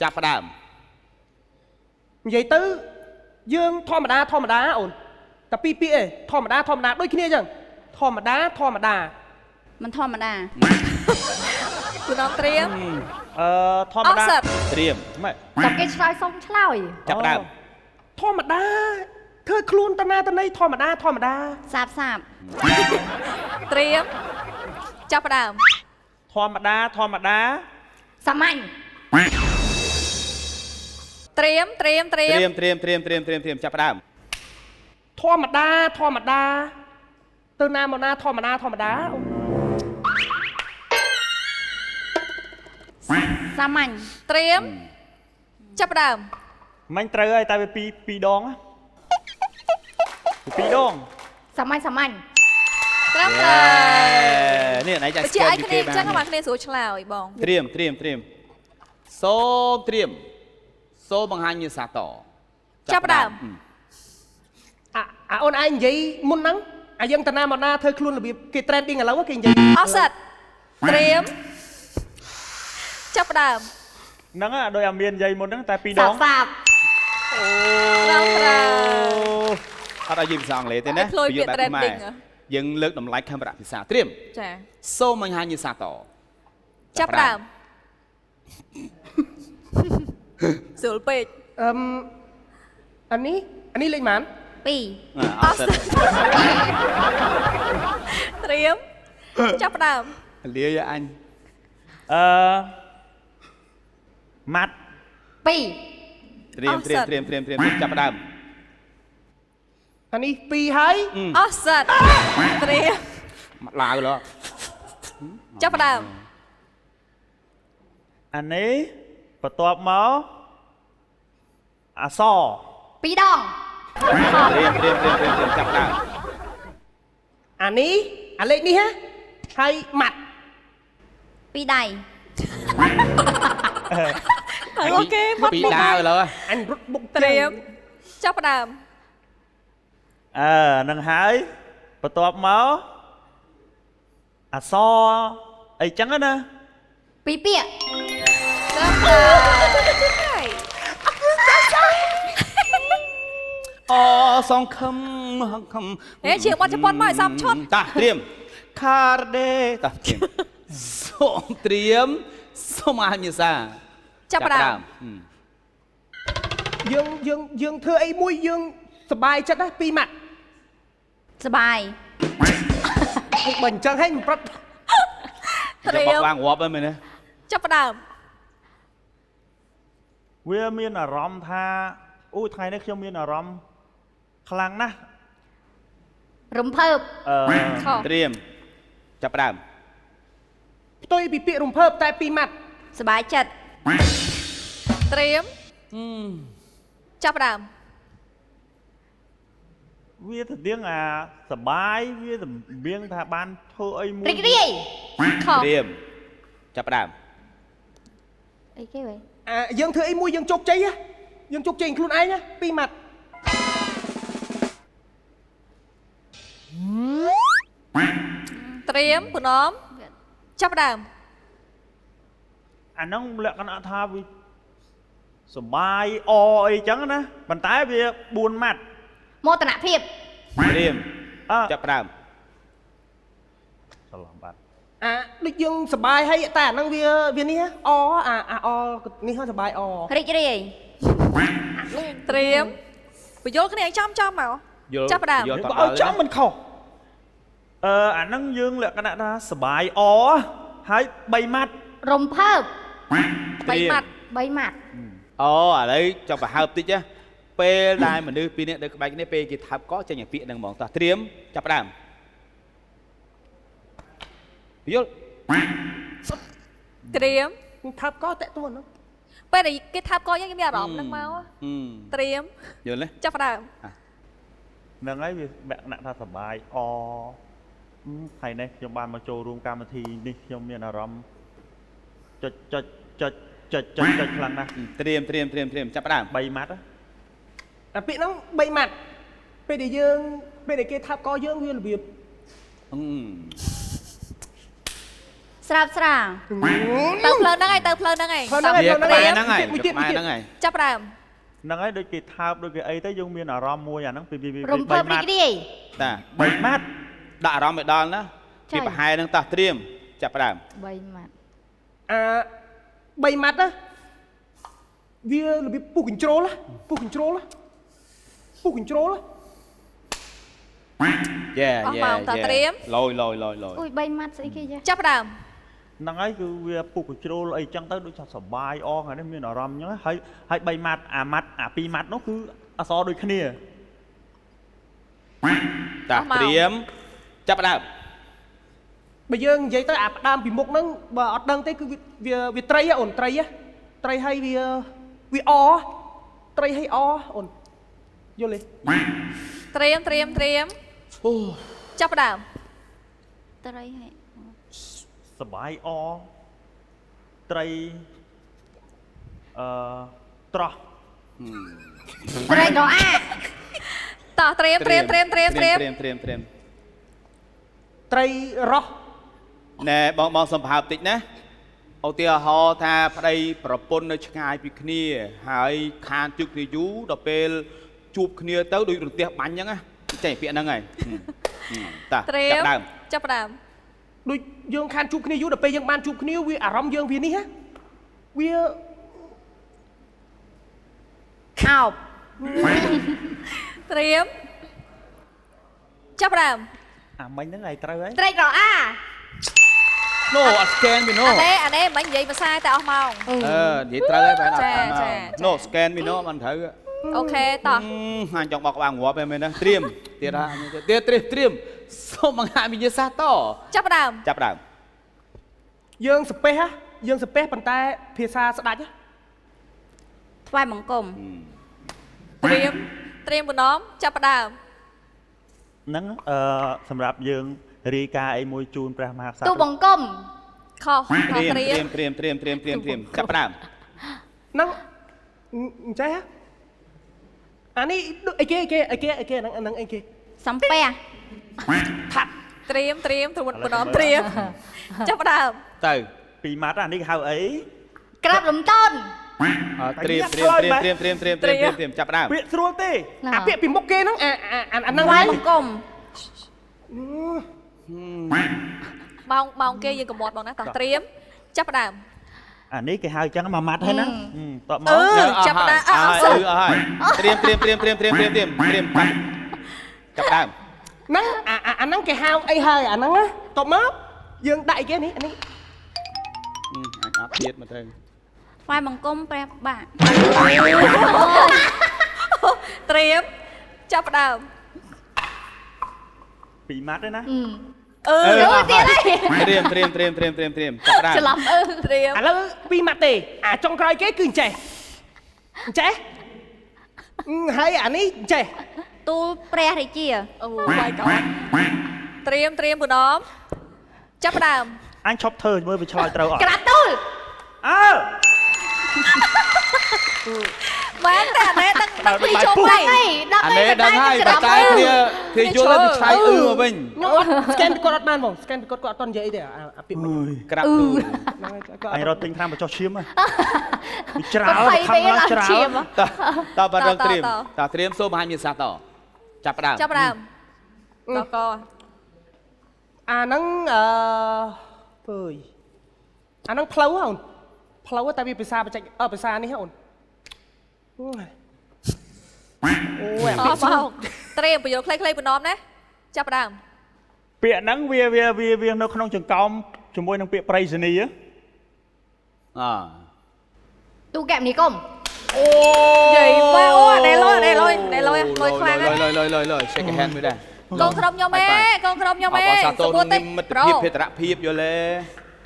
ចាប់ផ្ដើម និយាយទៅយើងធម្មតាអូនតែពីពាក្យឯងធម្មតាដូចគ្នាចឹងធម្មតាមិនធម្មតា គូនំត្រៀម ធម្មតា ត្រៀមម៉េច តែគេឆ្លើយសុំឆ្លើយ ចាប់ផ្ដើម ធម្មតាធ្វើខ្លួនតាណាតាណីធម្មតា សាប ត្រៀមចាប់ផ្ដើម ធម្មតា សាមញ្ញ ត្រៀម ចាប់ផ្ដើម ធម្មតាទៅណាមកណាធម្មតាអូន សាមញ្ញ ត្រៀមចាប់ផ្ដើម មិនត្រូវហើយតែវាពីរដងពីរដង សាមញ្ញ ត្រឹមត្រូវ នេះណៃចា បើជាឯគ្នាអញ្ចឹងបងគ្នាស្រួលឆ្លើយបង ត្រៀមសូមត្រៀមសូមបង្ហាញញាសាត ចាប់ផ្ដើម អូនឯងនិយាយមុនហ្នឹងអាយើងតាណាមកណាធ្វើខ្លួនរបៀបគេ trending ឥឡូវគេនិយាយ អស់សិតត្រៀមចាប់ផ្ដើម ហ្នឹងដោយអាមាននិយាយមុនហ្នឹងតែពីរដ សា ង ប ត្រឹមត្រូវ អត់ឲ្យនិយាយភាសាអង់គ្លេសទេណា ឲ្យភ្លុយពាក្យ trending យើងលើកតម្លៃខេមរៈភាសាត្រៀម ចា សូមបង្ហាញញាសាត ចាប់ផ្ដើមស្រួលពេក អានេះលេខម៉ាន 2 អត់សិន ត្រៀមចាប់ផ្ដើម លាយអញ ម៉ាត់ 2 ត្រៀមចាប់ផ្ដើម អានេះ2ហើយ អស់សិតត្រៀម ឡាវឡោះ ចាប់ផ្ដើម អានេះបន្ទាប់មកអស 2 ដង ត្រៀមចាប់ផ្ដើម អានេះអាលេខនេះហ៎ហើយម៉ាត់ 2 ដៃ អូខេមក ពីដាវឥឡូវ អញរត់បុក ត្រៀមចាប់ផ្ដើម នឹងហើយបន្ទាប់មកអសអីចឹងណា 2 ពាក្យ ត្រឹមត្រូវ អូសងខំ ហេជាងបាត់ជប៉ុនមកឲ្យសំឈុត តាត្រៀមខារដេតាត្រៀមសូមត្រៀមសូមអញ្ញាសា ចាប់ផ្ដើម យើងធ្វើអីមួយយើងសប្បាយចិត្តណា2ម៉ាត់ សបាយ បើអញ្ចឹងហែងមិនប្រត់ ត្រៀម វ៉ាងរាប់ហ្នឹងមែនទេ ចាប់ផ្ដើម វាមានអារម្មណ៍ថាអូថ្ងៃនេះខ្ញុំមានអារម្មណ៍ខ្លាំងណាស់ រំភើប ខុស ត្រៀមចាប់ផ្ដើម ផ្ទុយពីពាក្យរំភើបតែ2ម៉ាត់ សបាយចិត្ត ត្រៀមចាប់ផ្ដើម វាទៅទៀងអាសបាយវាទៅទៀងថាបានធ្វើអីមួយ រីករាយ ខុស ត្រៀមចាប់ផ្ដើម អីគេវ៉ៃ យើងធ្វើអីមួយយើងជោគជ័យណាយើងជោគជ័យខ្លួនឯងណា2ម៉ាត់ ត្រៀមពូនំចាប់ផ្ដើម អាហ្នឹងលក្ខណៈថាវាសបាយអអីចឹងណាប៉ុន្តែវា4ម៉ាត់ មោទនភាព ត្រៀម អ ចាប់ផ្ដើម ច្រឡំបាត់ ដូចយើងសប្បាយហើយតែអាហ្នឹងវានេះអនេះហ្នឹងសប្បាយអ រីករាយ ត្រៀមបញ្យល់គ្នាឲ្យចំមក យល់ ចាប់ផ្ដើម យល់ ក៏ឲ្យចំមិនខុស អាហ្នឹងយើងលក្ខណៈថាសបាយអហើយ3ម៉ាត់ រំភើប 3ម៉ាត់ 3ម៉ាត់ អូឥឡូវចុះប្រហើបតិចណាពេលដែលមនុស្សពីរនាក់នៅក្បែរគ្នាពេលគេថាប់កចេញអាពាក្យហ្នឹងហ្មងតោះត្រៀមចាប់ផ្ដើមយល់ ត្រៀម ថាប់ក៏តាក់ទួនហ្នឹង ពេលដែលគេថាប់កយើងមានអារម្មណ៍ហ្នឹងមកត្រៀម យល់ទេ ចាប់ផ្ដើម ហ្នឹងហើយវាលក្ខណៈថាសបាយអថ្ងៃនេះខ្ញុំបានមកចូលរួមកម្មវិធីនេះខ្ញុំមានអារម្មណ៍ចុចខ្លាំងណាស់ ត្រៀមចាប់ផ្ដើម 3ម៉ាត់ ពាក្យហ្នឹង3ម៉ាត់ពេលដែលគេថាប់កយើងវារបៀប ស្រាបស្រា ទៅផ្លូវហ្នឹងហើយទៅផ្លូវហ្នឹងហើយ ផ្លូវហ្នឹង វា ហើយ ក្បែរហ្នឹងហើយក្បែរហ្នឹងហើយ ចាប់ផ្ដើម ហ្នឹងហើយដូចគេថើបដូចគេអីទៅយើងមានអារម្មណ៍មួយអាហ្នឹងពី រំភើបរីករាយ តា 3ម៉ាត់ ដាក់អារម្មណ៍ឲ្យដល់ណា ចា៎ គេប្រហែលនឹងតោះត្រៀមចាប់ផ្ដើម 3ម៉ាត់ អា3ម៉ាត់ណាវារបៀបពុះកញ្ជ្រោលណាពុះកញ្ជ្រោលណាពុះកញ្ជ្រោលណា យេ អស់ម៉ោងតើត្រៀម លយលយលយលយ អូយ3ម៉ាត់ស្អីគេចា ចាប់ផ្ដើម ហ្នឹងហើយគឺវាពុកកញ្ជ្រោលអីចឹងទៅដូចថាសបាយអងហ្នឹងមានអារម្មណ៍ចឹងហើយ3ម៉ាត់អាម៉ាត់អា2ម៉ាត់នោះគឺអសរដូចគ្នា តាត្រៀមចាប់ផ្ដើម បើយើងនិយាយទៅអាផ្ដើមពីមុខហ្នឹងបើអត់ដឹងទេគឺវាត្រីហ៎អូនត្រីហ៎ត្រីហើយវាអត្រីហើយអអូនយល់ទេ ត្រៀមត្រៀមត្រៀម អូ ចាប់ផ្ដើម ត្រីហេ សបាយអត្រីត្រោះ ត្រីដអា តោះត្រៀមត្រៀមត្រៀមត្រៀមត្រៀម ត្រៀមត្រៀមត្រៀម ត្រីរោះ ណែបងសំផើបតិចណាឧទាហរណ៍ថាប្តីប្រពន្ធនៅឆ្ងាយពីគ្នាហើយខានជួបគ្នាយូរដល់ពេលជួបគ្នាទៅដូចរន្ទះបាញ់អញ្ចឹងណាចេះពាក្យហ្នឹងហើយតា ត្រៀម ចាប់ផ្ដើម ចាប់ផ្ដើម ដូចយើងខានជួបគ្នាយូរដល់ពេលយើងបានជួបគ្នាវាអារម្មណ៍យើងវានេះហ៎វា អោប ត្រៀមចាប់ផ្ដើម អាមិញហ្នឹងឯងត្រូវហើយ ត្រីដអា ណូអត់ស្កេនពីណូ អានេះមិននិយាយភាសាតែអស់ម៉ោង និយាយត្រូវហើយបែរអត់ ចា តាម ចា ណូស្កេនពីណូមិនត្រូវ អូខេតោះ ហាញចង់បោកក្បាលងាប់ឯមែនណាត្រៀមទៀតហ่าទៀតត្រៀមសូមបង្ហាញវិញ្ញាសាស្ត្រត ចាប់ផ្ដើម ចាប់ផ្ដើម យើងសពេះហ៎យើងសពេះប៉ុន្តែភាសាស្ដាច់ហ៎ ថ្វាយបង្គំ ត្រៀមត្រៀមបណ្ដំចាប់ផ្ដើម ហ្នឹងសម្រាប់យើងរាយការណ៍អីមួយជូនព្រះមហាក្សត្រ ទូបង្គំ ខុសខុស ត្រៀម ត្រៀម ត្រៀមចាប់ផ្ដើម ហ្នឹងអញ្ចឹងហ៎អានេះអីគេហ្នឹងអីគេ សំពះ ថាត់ ត្រៀមត្រៀមទូបណ្ដំត្រៀមចាប់ផ្ដើម ទៅ 2ម៉ាត់អានេះគេហៅអី ក្រាបលំតន ត្រៀមចាប់ផ្ដើម ពាក្យស្រួលទេ អាពាក្យពីមុខគេហ្នឹងអាហ្នឹង ថ្វា ហើយ យ បង្គំ ម៉ោងគេយើងកុំមាត់បងណាតោះត្រៀមចាប់ផ្ដើម អានេះគេហៅចឹងមួយម៉ាត់ហើយណាតបមក ចាប់ផ្ដើម អស់ហើយត្រៀមចាប់ផ្ដើម ហ្នឹងអាហ្នឹងគេហៅអីហើយអាហ្នឹងណាតបមកយើងដាក់អីគេនេះអានេះ អាចអត់ទៀតមកទៅ ថ្វាយបង្គំព្រះបាទ ត្រៀមចាប់ផ្ដើម 2ម៉ាត់ទេណា អូទៀតហើយ ត្រៀមចាប់ផ្ដើម ច្រឡំត្រៀម ឥឡូវ2ម៉ាត់ទេអាចុងក្រោយគេគឺអញ្ចេះហើយអានេះអញ្ចេះ ទូលព្រះរាជា អូបាយកោត្រៀមបណ្ដំចាប់ផ្ដើម អញឈប់ធ្វើមើលវាឆ្លើយត្រូវអត់ ក្រាបទូល អើ បានតែអានេះដឹងពីជុំ ដឹង ហើយ ហើយដឹង អា ហើយ នេះដឹងហើយតែគ្នាយល់ទៅឆ្លៃមកវិញ ខ្ញុំអត់ scan ពីគាត់អត់បានបង scan ពីគាត់អត់តន់និយាយអីទេអាពាក្យហ្នឹង ក្រាបទូល ហើយគាត់ អញរត់ទិញថ្នាំបញ្ចុះឈាមហ៎ច្រាវ 20 ខាងណា ពេល ច្រា ឈា វ ម តបើដឹងត្រៀមសូមបង្ហាញមានសាស្ត្រតចាប់ផ្ដើម ចាប់ផ្ដើមតក អាហ្នឹងអើយអាហ្នឹងផ្លូវហ៎អូនផ្លូវតែវាភាសាបច្ចេកភាសានេះហ៎អូនអូយអា អ ពា ស់ ក្យ ម៉ោងត្រៀមប្រយោគខ្លីៗបណ្ដំណាចាប់ផ្ដើម ពាក្យហ្នឹងវានៅក្នុងចង្កោមជាមួយនឹងពាក្យប្រៃសនី ទូកែបនិគម និយាយបើអូដែលលុយលុយខ្លាំងណាស់ លយ shake hand មួយដែរ កូនក្រុមខ្ញុំឯងកូនក្រុមខ្ញុំឯង អបអរសាទរ សួរតិច មិត្ត ប្រូ ភាពភេទរភាពយល់ទេ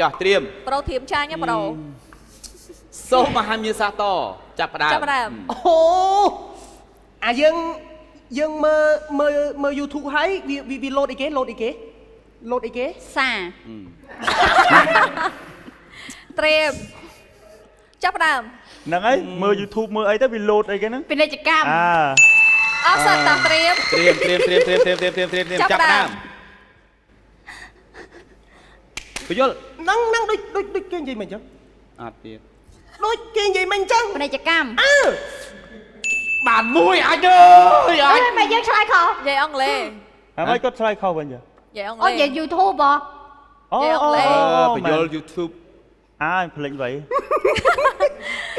ចាស់ត្រៀម ប្រូធៀមចាញ់ប្រូ សូមបង្ហាញមានសាស្ត្រតចាប់ផ្ដើម ចាប់ផ្ដើម អូអាយើងមើល YouTube ហើយវា load អីគេ load អីគេ សា ត្រៀមចាប់ផ្ដើម ហ្នឹងហើយមើល YouTube មើលអីទៅវា load អីគេហ្នឹង ពាណិជ្ជកម្ម អស់សិនតោះត្រៀម ត្រៀមចាប់ផ្ដើម យ បញ្យល់ ហ្នឹងដូចគេនិយាយមិនអញ្ចឹង អត់ទៀត ដូចគេនិយាយមិនអញ្ចឹង ពាណិជ្ជកម្ម អើបានមួយអញអើយអញ មកយើងឆ្លើយខុស និយាយអង់គ្លេស ហើយមិនគាត់ឆ្លើយខុសវិញចា និយាយអង់ អូ គ្លេស និយាយ YouTube ហ៎ អូ និយាយអង់គ្លេស បញ្យល់ YouTube ភ្លេចໄວ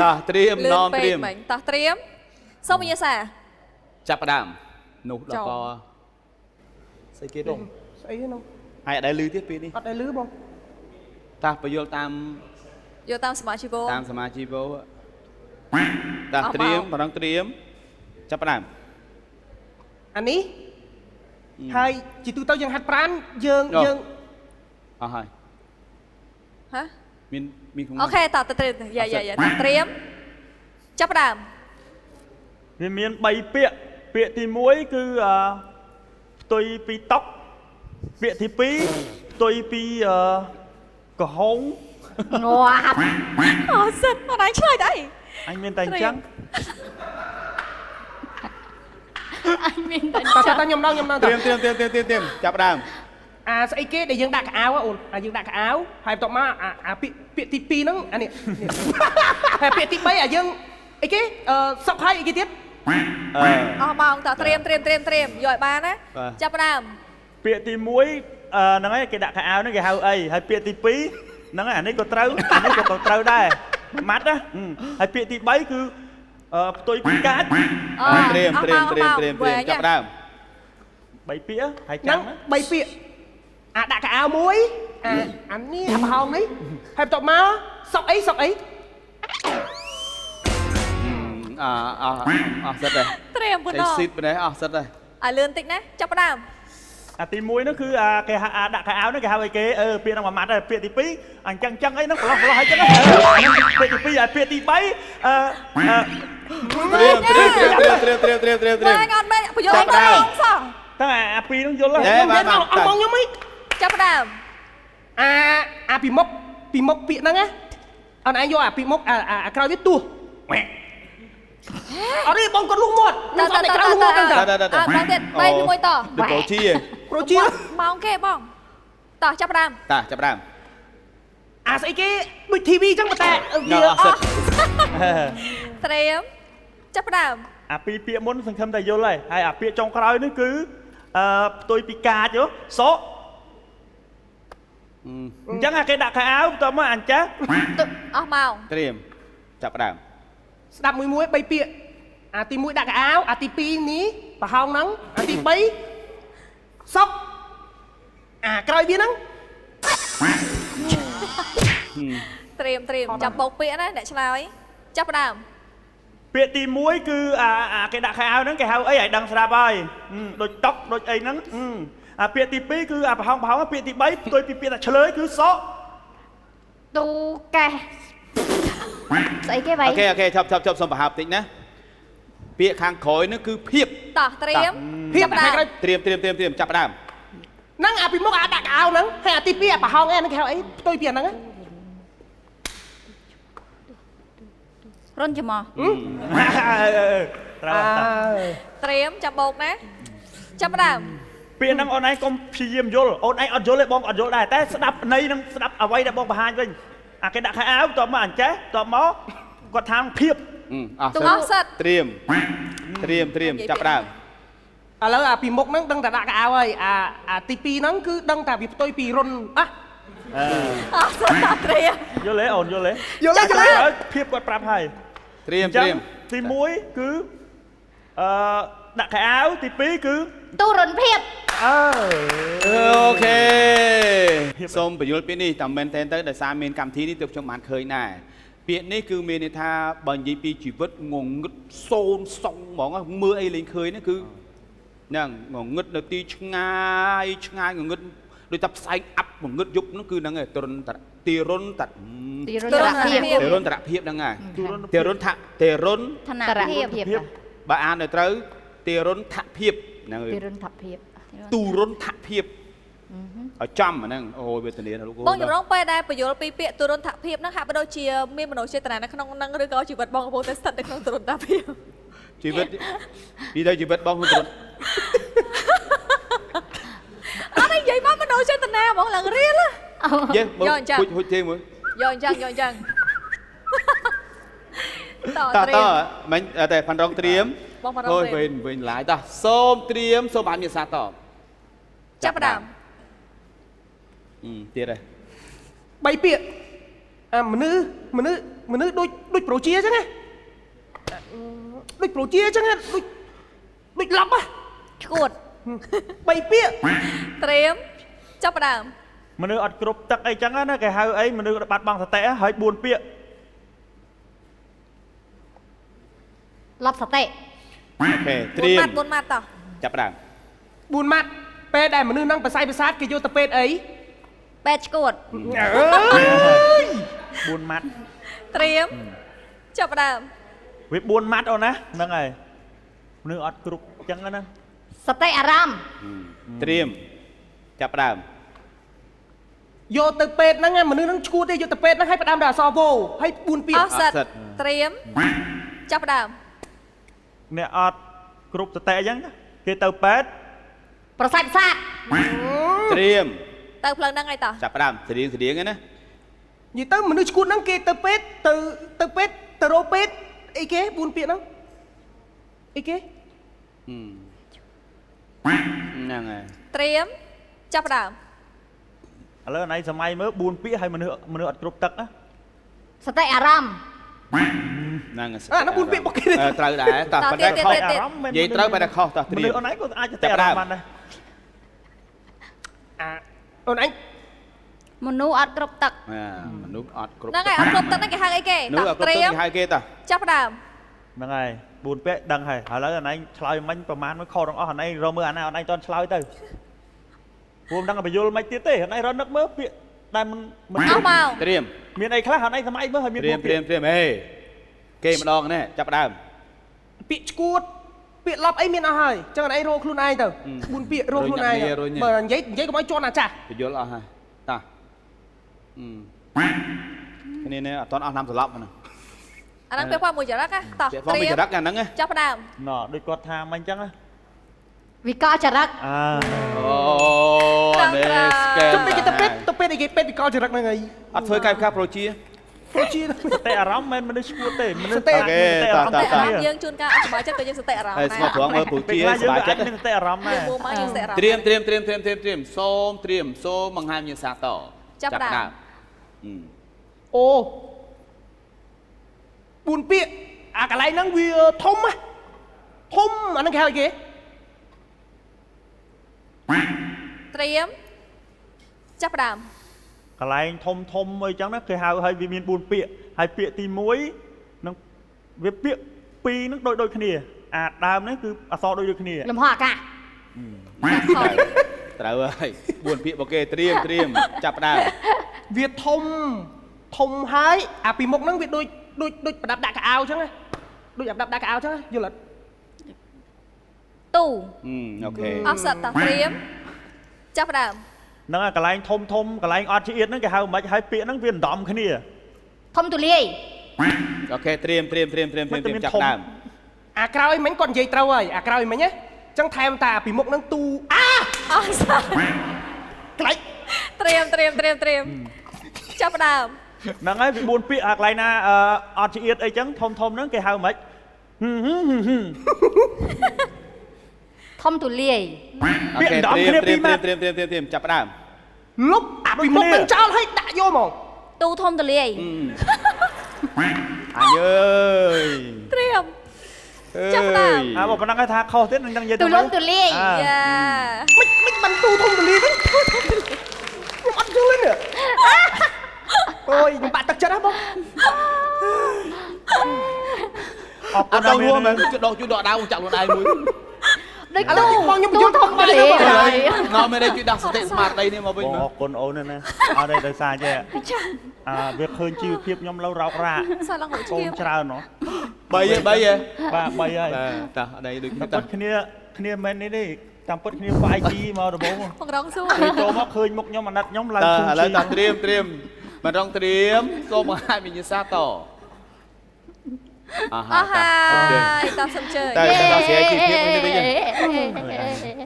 តោះត្រៀម លឿ ណ ន ម ពេ ត្រៀ ក ម មិញតោះត្រៀមសូមវិញ្ញាសា ចាប់ផ្ដើមនោះដល់ ចូល កស្អីគេដង ស្អីហ្នឹង ហើយអត់ដែលលឺទៀតពេលនេះ អត់ដែលលឺបង តោះបញ្យល់តាម យកតាមសមាជិកវ តាមសមាជិកវតោះ អស់ ត្រៀម មក បណ្ដងត្រៀមចាប់ផ្ដើម អានេះហើយជាទូទៅយើងហាត់ប្រាណយើង អស់ហើយ ហ៎ មានក្នុង អូខេតោះត្រៀមយ៉ាតោះត្រៀមចាប់ផ្ដើម វាមាន3ពាក្យពាក្យទី1គឺផ្ទុយពីតុកពាក្យទី2ផ្ទុយពីកំហុង ងាប់ អូសិតអត់ឯងឆ្លើយទៅអី អញមានតែអញ្ចឹង អញមានតែ តោះខ្ញុំដល់ ត្រៀមចាប់ផ្ដើម អាស្អីគេដែលយើងដាក់កៅអៅអូនអាយើងដាក់កៅអៅហើយបន្ទាប់មកអាពាក្យទី2ហ្នឹងអានេះហើយពាក្យទី3អាយើងអីគេសុកហើយអីគេទៀត អស់ម៉ោងតោះត្រៀមយកឲ្យបានណាចាប់ផ្ដើម ពាក្យទី1ហ្នឹងហើយគេដាក់ខោអាវហ្នឹងគេហៅអីហើយពាក្យទី2ហ្នឹងហើយអានេះក៏ត្រូវអានេះក៏ត្រូវដែរម៉ាត់ណាហើយពាក្យទី3គឺផ្ទុយពីកាច ត្រៀមចាប់ផ្ដើម 3ពាក្យហើយ ហ្នឹង ចាំណា 3ពាក្យអាដាក់កៅអៅមួយអានេះអាប្រហោងនេះហើយបន្ទាប់មកសុកអី អស់សិតហើយ ត្រៀមប៉ុណ្ តែ ណោះ ស៊ីតបណ្ដេះអស់សិតហើយ ឲ្យលឿនតិចណាចាប់ផ្ដើម អាទី1ហ្នឹងគឺគេហៅដាក់ខោអាវហ្នឹងគេហៅអីគេពាក្យហ្នឹងមួយម៉ាត់ហើយពាក្យទី2អញ្ចឹងអីហ្នឹងប្រឡោះហើយចឹងពាក្យទី2ហើយពាក្យទី3ត្រៀម មកអត់មែនបញ្យល់ឲ្យដល់សោះ តែអា2ហ្នឹងយល់ហើយ ខ្ញុំអត់មកខ្ញុំអី ចាប់ផ្ដើម អាពីមុខពាក្យហ្នឹងណាអត់ឯងយកអាពីមុខអាក្រោយវាទួអត់ទេបងគាត់លុះមាត់លុះអត់តែក្រៅលុះមាត់ហ្នឹងតា អត់ដល់ទៀត3 2 1ត ដូចប្រូជា ប្រូជា ម៉ោងគេបងតោះចាប់ផ្ដើម តាចាប់ផ្ដើម អាស្អីគេដូច TV អញ្ចឹងប៉ុន្តែ ញ៉ាំអស់សិត ត្រៀមចាប់ផ្ដើម អា2ពាក្យមុនសង្ឃឹមតែយល់ហើយអាពាក្យចុងក្រោយនេះគឺផ្ទុយពីកាចសក់អញ្ចឹងអាគេដាក់ខោអាវបន្ទាប់មកអញ្ចឹង អស់ម៉ោង ត្រៀមចាប់ផ្ដើម ស្ដាប់មួយ3ពាក្យអាទី1ដាក់កៅអៅអាទី2នេះប្រហោងហ្នឹងអាទី3សុកអាក្រោយវាហ្នឹង ត្រៀមចាប់បោកពាក្យណាអ្នកឆ្លើយចាប់ផ្ដើម ពាក្យទី1គឺអាគេដាក់ខោអាវហ្នឹងគេហៅអីឲ្យដឹងស្រាប់ហើយដូចតុកដូចអីហ្នឹងអាពាក្យទី2គឺអាប្រហោងពាក្យទី3ផ្ទុយពីពាក្យថាឆ្លើយគឺសក់ ទូកេះស្អីគេវ៉ៃ អូខេចាប់សុំប្រហើបតិចណាពាក្យខាងក្រោយនោះគឺភាព តោះត្រៀម ភាព ចាប់ផ្ដើ អា ម ក្រោយ ត្រៀមចាប់ផ្ដើម ហ្នឹងអាពីមុខអាដាក់កៅអៅហ្នឹងហើយអាទី2អាប្រហោងហ្នឹងគេហៅអីផ្ទុយពីអាហ្នឹង រុនច្មោះ ត្រូវ ត្រៀមចាប់បោកណាចាប់ផ្ដើម ពាក្យហ្នឹងអូនឯងកុំព្យាយាមយល់អូនឯងអត់យល់ទេបងអត់យល់ដែរតែស្ដាប់ន័យហ្នឹងស្ដាប់អ្វីដែលបងបង្ហាញវិញអាគេដាក់ខោអាវបន្ទាប់មកអញ្ចេះបន្ទាប់មកគាត់ថាភាព អស់សិតត្រៀមចាប់ផ្ដើម ឥឡូវអាពីមុខហ្នឹងដឹងតែដាក់កៅអៅហើយអាទី2ហ្នឹងគឺដឹងតែវាផ្ទុយពីរុនអះ អស់សិនតត្រៀម យល់ទេអូនយល់ទេ យល់ទេ ហើយភាពគាត់ប្រាប់ហើយ ត្រៀម ទី1គឺដាក់ខោអាវទី2គឺ ទូរុនភាព អូខេសូមបញ្យល់ពាក្យនេះតែមែនតើដោយសារមានកម្មវិធីនេះទើបខ្ញុំបានឃើញដែរពាក្យនេះគឺមានន័យថាបើនិយាយពីជីវិតងងឹតសូនសងហ្មងមើលអីលេងឃើញហ្នឹងគឺហ្នឹងងងឹតនៅទីឆ្ងាយងងឹតដូចតែផ្សែងអាប់ងងឹតយប់ហ្នឹងគឺហ្នឹងឯងទីរុនតរភាពហ្នឹងហើយទីរុនថឋានៈភាព បើអានទៅត្រូវទីរុនថភាពហ្នឹង ទីរុនថភាព ទូរុនថភាពឲ្យចំអាហ្នឹងអូយវេទនាណាលោក បងចម្រងពេលដែលបញ្យល់ពីពាក្យទុរន្តភាពហ្នឹងហាក់បីដូចជាមានមនោចេតនានៅក្នុងហ្នឹងឬក៏ជីវិតបងកំពុងតែស្ថិតនៅក្នុងទុរន្តភាព ជីវិតពីទៅជីវិតបងខ្លួន អត់និយាយមកមនោចេតនាហ្មងឡើងរៀល យេហុចទេមើល យកអញ្ចឹងយកអញ្ចឹងត ត ត្រៀម មិញតែផាន់រងត្រៀម បងផាន់រង thôi ត្រៀម វិញឡាយតោះសូមត្រៀមសូមបានមានសាត ចាប់ផ្ដើម ទៀតហើយ 3 ពាក្យអាមនុស្សដូចប្រជាអញ្ចឹងណាដូចប្រជាអញ្ចឹងណាដូចឡប់ហ៎ ឈួត 3 ពាក្យ ត្រៀមចាប់ផ្ដើម មនុស្សអត់គ្រប់ទឹកអីចឹងណាគេហៅអីមនុស្សបាត់បង់សតិហើយ4ពាក្យ ឡប់សតិ អូខេត្រៀម 4ម៉ាត់តោះ ចាប់ផ្ដើម 4 ម៉ាត់ពេលដែលមនុស្សហ្នឹងប្រស័យប្រសាទគេយកទៅពេទ្យអី ពេទ្យឈួត អើយ 4ម៉ាត់ ត្រៀមចាប់ផ្ដើម វា4ម៉ាត់អូនណាហ្នឹងហើយមនុស្សអត់គ្រប់ចឹងណា សតិអារម្មណ៍ ត្រៀមចាប់ផ្ដើម យកទៅពេទ្យហ្នឹងមនុស្សហ្នឹងឈួតទេយកទៅពេទ្យហ្នឹងឲ្យផ្ដាំដល់អសរវោឲ្យ4ពាក្ អ យ ស់សិតត្រៀមចាប់ផ្ដើម អ្នកអត់គ្រប់សតិអញ្ចឹងគេទៅពេទ្យ ប្រស័យប្រសាទ ត្រៀម ទៅផ្លូវហ្នឹងហើយតោះ ចាប់ផ្ដើមស្រៀងណា និយាយទៅមនុស្សឈួតហ្នឹងគេទៅពេទ្យទៅពេទ្យទៅរកពេទ្យអីគេ4ពាក្យហ្នឹងអីគេ ហ្នឹងហើយ ត្រៀមចាប់ផ្ដើម ឥឡូវណៃសម័យមើល4ពាក្យហើយមនុស្សអត់គ្រប់ទឹកណា សតិអារម្មណ៍ ហ្នឹងហើយ អាហ្នឹង4ពាក្យរបស់គេ ត្រូវដែរតោះប៉ុន្តែខុស អារម្មណ៍ និយាយត្រូវប៉ុន្តែខុសតោះត្រៀ មនុ ម ស្សអូនឯងក៏អាចទៅអារម្មណ៍បានដែរ អូនអញ មនុស្សអត់គ្រប់ទឹក មនុស្សអត់គ្រប់ ហ្នឹងហើយអត់គ្រប់ទឹកហ្នឹងគេហៅអីគេ មនុ តោះ ស្សអត់គ្រប់ ត្រៀ ទឹក ម គេហៅគេតោះ ចាប់ផ្ដើម ហ្នឹងហើយ4ពាក្យដឹងហើយឥឡូវអូនឯងឆ្លើយមិញប្រហែលមួយខុសទាំងអស់អូនឯងរកមើលអាណាអូនឯងតន់ឆ្លើយទៅព្រោះមិនដឹងបញ្យល់មិនទៀតទេអូនឯងរកនឹកមើលពាក្យដែលមិន អស់មក ត្រៀម មានអីខ្លះអូនឯងសម័យមើលហើយមាន ត្រៀម 4ពាក្យ ហេគេម្ដងនេះចាប់ផ្ដើម ពាក្យឈួតពាក្យឡប់អីមានអស់ហើយចឹងឯងរកខ្លួនឯងទៅ4ពាក្យរកខ្លួនឯងបើនិយាយកុំឲ្យជន់អាចាស់ បញ្យល់អស់ហើយតោះគ្នានេះអត់តន់អស់ឆ្នាំស្លាប់ហ្នឹង អាហ្នឹងពេលមួយចរិតណាតោះ ពាក្យphong មួយចរិតអាហ្នឹង ចាប់ផ្ដើម ណ៎ដូចគាត់ថាមិញអញ្ចឹងណា វិកលចរិត អើ អូនេះស្កែ ចុះពេលគេទៅពេទ្យអីគេពេទ្យវិកលចរិតហ្នឹងហើយ អត់ធ្វើកាយវិការប្រជា ប្រជា សតិអារម្មណ៍មិនមនុស្សឈួតទេមនុស្ស សតិ អាចមានសតិអារម្មណ៍ តែ តែ អារ គ្នា ម្មណ៍យើងជួនកាលអត់សុបាយចិត្តក៏យើងសតិអារម្មណ៍ ហើយស្មោះត្រង់មើលប្រជា ពេលខ្លះ ស យើង บาย អាច ចិត្ត មានសតិអារម្មណ៍ដែរ មួមកយើងសតិអារម្មណ៍ ត្រៀមសូមត្រៀមសូមបង្ហាញមានសាត ចាប់ផ្ដើម អូ4ពាក្យអាកន្លែងហ្នឹងវាធំណាធំអាហ្នឹងគេហៅអីគេ ត្រៀមចាប់ផ្ដើម កន្លែងធំធំអីចឹងណាគេហៅឲ្យវាមាន4ពាក្យហើយពាក្យទី1នឹងវាពាក្យ2នឹងដូចគ្នាអាដើមនេះគឺអក្សរដូចគ្នា លំហអាកាស ត្រូវហើយ4ពាក្យរបស់គេត្រៀមចាប់ផ្ដើម វាធំហើយអាពីមុខហ្នឹងវាដូចប្រដាប់ដាក់កៅអៅអញ្ចឹងណាដូចប្រដាប់ដាក់កៅអៅអញ្ចឹងណាយល់អត់ ទូ អូខេ អស់សិតតោះត្រៀមចាប់ផ្ដើម ហ្នឹងហើយកន្លែងធំកន្លែងអត់ឆ្អៀតហ្នឹងគេហៅមិនហើយពាក្យហ្នឹងវាដណ្ដំគ្នា ធំទូលាយ អូខេត្រៀមចាប់ផ្ដើម អាក្រោយមិញគាត់និយាយត្រូវហើយអាក្រោយមិញណាអញ្ចឹងថែមតាពីមុខហ្នឹងទូអា អស់សិត ក្លាច់ ត្រៀមចាប់ផ្ដើម ហ្នឹងហើយវា4ពាក្យអាកន្លែងណាអត់ឆ្អៀតអីចឹងធំហ្នឹងគេហៅមិន ធំទូលាយ អូខេត្រៀមចាប់ផ្ដើម លុបអាពីមុខហ្នឹងចោលឲ្យដាក់យកមក ទូធំទូលាយ អញអើយ ត្រៀមចាប់ផ្ដើម បើប៉ុណ្ណឹងឲ្យថាខុសទៀតនឹងនិយាយ ទូលំទូលាយ យ៉ា មិនបានទូធំទូលាយហ្នឹងខ្ញុំអត់យល់ទេអូយខ្ញុំបាក់ទឹកចិត្តហ៎បង អត់ អត់ដល់ហួរមែនជួយដកដៅចាក់ខ្លួនឯងមួយ ដូច ឥឡូវ ទូ បងខ្ញុំ ទូ យល់ ធំទូលាយ ណោមែនទេជួយដាក់សតិស្មារតីនេះមកវិញមើល អរគុណអូនណាអត់ទេដោយសារចេះវាឃើញជីវភាពខ្ញុំឡូវរោករា សាឡងហូច កូ ឈៀ ន ម ច្រើនហ៎ 3ហ៎ បាទ3ហើយ តោះអត់អីដូច តាមពិតគ្នាមែននេះទេតាមពិតគ្នាវាយជីមកដំបូង បងរងសួរ ពេលចូលមកឃើញមុខខ្ញុំអាណិតខ្ញុំឡើង តើ ជូន ឥឡូវ ជី តត្រៀមមិនរងត្រៀមសូមបង្ហាញវិញ្ញាសាតអស់ អស់ហើយតោះសុំជើញ តែដល់ស្រីជីវភាពនេះវិញ យ